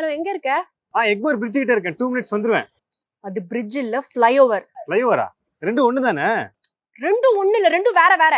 Hello, எங்க இருக்க? Egmore bridge கிட்ட இருக்கேன். 2 மினிட்ஸ் வந்துருவேன். அது பிரிட்ஜ் இல்ல, ஃப்ளைஓவர். ஃப்ளைஓவரா? ரெண்டும் ஒண்ணு தானே? ரெண்டும் ஒண்ணு இல்ல, ரெண்டும் வேற வேற.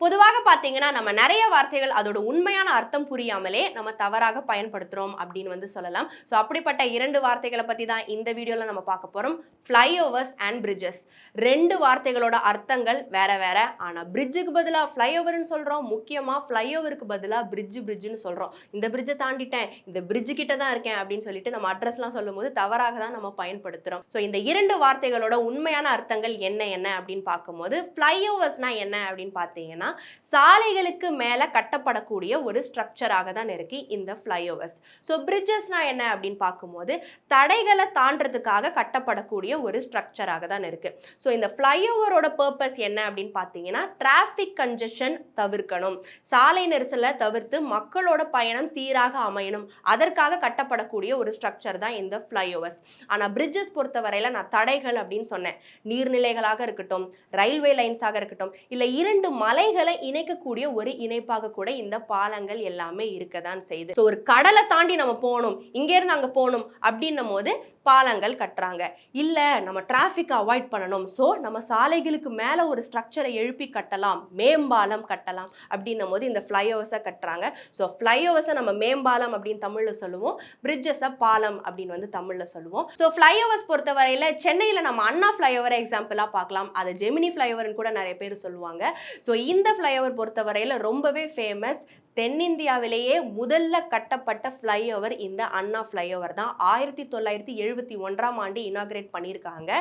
பொதுவாக பார்த்தீங்கன்னா நம்ம நிறைய வார்த்தைகள் அதோட உண்மையான அர்த்தம் புரியாமலே நம்ம தவறாக பயன்படுத்துறோம் அப்படின்னு சொல்லலாம். ஸோ அப்படிப்பட்ட 2 வார்த்தைகளை பற்றி தான் இந்த வீடியோவில் நம்ம பார்க்க போகிறோம். Flyovers and bridges. 2 வார்த்தைகளோட அர்த்தங்கள் வேற வேற. ஆனால் பிரிட்ஜுக்கு பதிலாக ஃப்ளைஓவர்னு சொல்கிறோம், முக்கியமாக ஃப்ளைஓவருக்கு பதிலாக பிரிட்ஜுன்னு சொல்கிறோம். இந்த பிரிட்ஜை தாண்டிட்டேன், இந்த பிரிட்ஜு கிட்ட தான் இருக்கேன் அப்படின்னு சொல்லிட்டு நம்ம அட்ரஸ்லாம் சொல்லும் போது தவறாக தான் நம்ம பயன்படுத்துகிறோம். ஸோ இந்த 2 வார்த்தைகளோட உண்மையான அர்த்தங்கள் என்ன அப்படின்னு பார்க்கும்போது, ஃப்ளைஓவர்ஸ்னா என்ன அப்படின்னு பார்த்தீங்கன்னா சாலைகளுக்கு மேல கட்டப்படக்கூடிய ஒரு ஸ்ட்ரக்சராக தான் இருக்கு இந்த ஃப்ளைஓவர்ஸ். ஸோ பிரிட்ஜஸ்னா என்ன அப்படின்னு பார்க்கும்போது தடைகளை தாண்டறதுக்காக கட்டப்படக்கூடிய ஒரு ஸ்ட்ரக்சராக தான் இருக்கு. ஸோ இந்த ஃப்ளைஓவரோட பர்பஸ் என்ன அப்படின்னு பார்த்தீங்கன்னா, டிராஃபிக் கன்ஜெஷன் தவிர்க்கணும், சாலை நெரிசலை தவிர்த்து மக்களோட பயணம் சீராக அமையணும், அதற்காக கட்டப்படக்கூடிய ஒரு ஸ்ட்ரக்சர் தான் இந்த ஃப்ளைஓவர்ஸ். ஆனால் பிரிட்ஜஸ் பொறுத்தவரையில நான் தடைகள் அப்படின்னு சொன்னேன். நீர்நிலைகளாக இருக்கட்டும், ரயில்வே லைன்ஸாக இருக்கட்டும், இல்லை 2 மலைகளை இணைக்கக்கூடிய ஒரு இணைப்பாக கூட இந்த பாலங்கள் எல்லாமே இருக்கதான் செய்யுது. ஸோ ஒரு கடலை தாண்டி நம்ம போகணும், இங்க இருந்து அங்க போகணும் அப்படின்னும் போது பாலங்கள் கட்டுறாங்க. இல்ல நம்ம டிராஃபிக் அவாய்ட் பண்ணணும், ஸோ நம்ம சாலைகளுக்கு மேல ஒரு ஸ்ட்ரக்சரை எழுப்பி கட்டலாம், மேம்பாலம் கட்டலாம் அப்படின்னும் போது இந்த ஃப்ளைஓவர்ஸை கட்டுறாங்க. ஸோ ஃப்ளைஓவர்ஸை நம்ம மேம்பாலம் அப்படின்னு தமிழ்ல சொல்லுவோம், பிரிட்ஜஸை பாலம் அப்படின்னு தமிழ்ல சொல்லுவோம். ஸோ ஃப்ளைஓவர்ஸ் பொறுத்தவரையில சென்னையில நம்ம அண்ணா ஃப்ளைஓவர் எக்ஸாம்பிளா பார்க்கலாம். அதை ஜெமினி ஃப்ளைஓவர்னு கூட நிறைய பேர் சொல்லுவாங்க. ஸோ இந்த ஃப்ளைஓவர் பொறுத்தவரையில ரொம்பவே ஃபேமஸ். தென்னிந்தியாவிலேயே முதல்ல கட்டப்பட்ட ஃப்ளைஓவர் இந்த அண்ணா ஃப்ளைஓவர் தான். 1971ஆம் ஆண்டு இனாகிரேட் பண்ணியிருக்காங்க.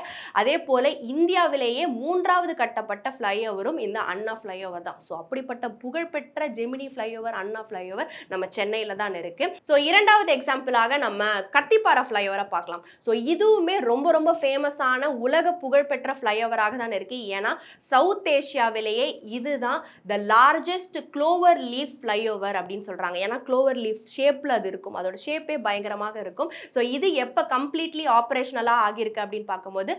அதே போல இந்தியாவிலேயே 3வது கட்டப்பட்ட ஃப்ளைஓவரும் இந்த அண்ணா ஃப்ளைஓவர் தான். ஸோ அப்படிப்பட்ட புகழ்பெற்ற ஜெமினி ஃப்ளைஓவர், அண்ணா ஃப்ளைஓவர் நம்ம சென்னையில் தான் இருக்கு. ஸோ 2வது எக்ஸாம்பிளாக நம்ம கத்திப்பாரா ஃப்ளைஓவரை பார்க்கலாம். ஸோ இதுவுமே ரொம்ப ரொம்ப ஃபேமஸான உலக புகழ்பெற்ற ஃப்ளைஓவராக தான் இருக்கு. ஏன்னா சவுத் ஏஷியாவிலேயே இதுதான் the largest clover leaf flyover அப்படின்னு சொல்றாங்க. ஏன்னா க்ளோவர் லீஃப் ஷேப்ல அது இருக்கும், அதோட ஷேப்பே பயங்கரமாக இருக்கும். ஸோ இது எப்போ கம்ப்ளீட்லி ஆப்ரேஷனலா ஆகியிருக்கு அப்படின்னு பார்க்கும்போது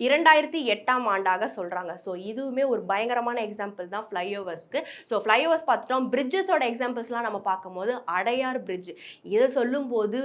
2008ஆம் ஆண்டாக சொல்கிறாங்க. ஸோ இதுவுமே ஒரு பயங்கரமான எக்ஸாம்பிள் தான் ஃப்ளைஓவர்ஸ்க்கு. ஸோ ஃப்ளைஓவர்ஸ் பார்த்துட்டோம். பிரிட்ஜஸோட எக்ஸாம்பிள்ஸ்லாம் நம்ம பார்க்கும்போது அடையார் பிரிட்ஜ், இதை சொல்லும்போது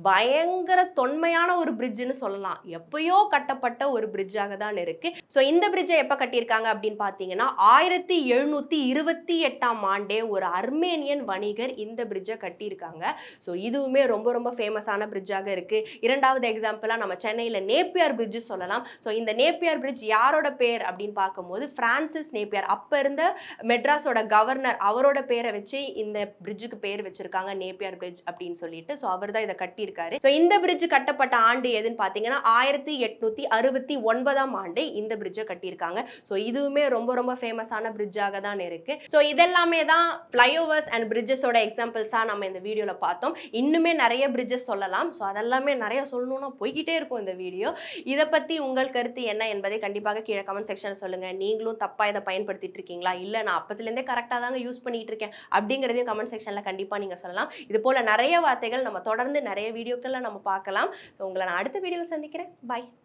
பயங்கர தொன்மையான ஒரு பிரிட்ஜுன்னு சொல்லலாம். எப்பயோ கட்டப்பட்ட ஒரு பிரிட்ஜாக தான் இருக்குது. ஸோ இந்த பிரிட்ஜை எப்போ கட்டியிருக்காங்க அப்படின்னு பார்த்தீங்கன்னா 1728ஆம் ஆண்டே ஒரு அர்மேனியன் வணிகர் இந்த பிரிட்ஜை கட்டியிருக்காங்க. ஸோ இதுவுமே ரொம்ப ரொம்ப ஃபேமஸான பிரிட்ஜாக இருக்குது. 2வது எக்ஸாம்பிளாக நம்ம சென்னையில் நேப்பியர் பிரிட்ஜ் சொல்லலாம். ஸோ இந்த நேப்பியர் பிரிட்ஜ் யாரோட பேர் அப்படின்னு பார்க்கும்போது பிரான்சிஸ் நேப்பியர், அப்போ இருந்த மெட்ராஸோட கவர்னர், அவரோட பேரை வச்சு இந்த பிரிட்ஜுக்கு பேர் வச்சிருக்காங்க நேப்பியர் பிரிட்ஜ் அப்படின்னு சொல்லிட்டு. ஸோ அவர் தான் இதை கட்டியிருக்காரு. ஸோ இந்த பிரிட்ஜ் கட்டப்பட்ட ஆண்டு எதுன்னு பார்த்தீங்கன்னா 1869ஆம் ஆண்டு இந்த பிரிட்ஜை கட்டியிருக்காங்க. ஸோ இதுவுமே ரொம்ப ரொம்ப ஃபேமஸான பிரிட்ஜாக தான் இருக்கு. ஸோ இதெல்லாமே தான் ஃப்ளைஓவர்ஸ் அண்ட் பிரிட்ஜஸோட எக்ஸாம்பிள்ஸாக நம்ம இந்த வீடியோவில் பார்த்தோம். இன்னுமே நிறைய பிரிட்ஜஸ் சொல்லலாம். ஸோ அதெல்லாமே நிறைய சொல்லணும்னா போய்கிட்டே இருக்கும் இந்த வீடியோ. இதை பற்றி உங்கள் கருத்து என்ன என்பதை கண்டிப்பாக கீழே கமெண்ட் செக்ஷனில் சொல்லுங்க. நீங்களும் தப்பா இதை பயன்படுத்திட்டு இருக்கீங்களா, இல்லை நான் அப்பத்துலேருந்தே கரெக்டாக தாங்க யூஸ் பண்ணிட்டு இருக்கேன் அப்படிங்கிறதையும் கமெண்ட் செக்ஷனில் கண்டிப்பாக நீங்கள் சொல்லலாம். இது போல நிறைய வார்த்தைகள் நம்ம தொடர்ந்து நிறைய வீடியோக்களில் நம்ம பார்க்கலாம். ஸோ உங்களை நான் அடுத்த வீடியோவில் சந்திக்கிறேன். பாய்.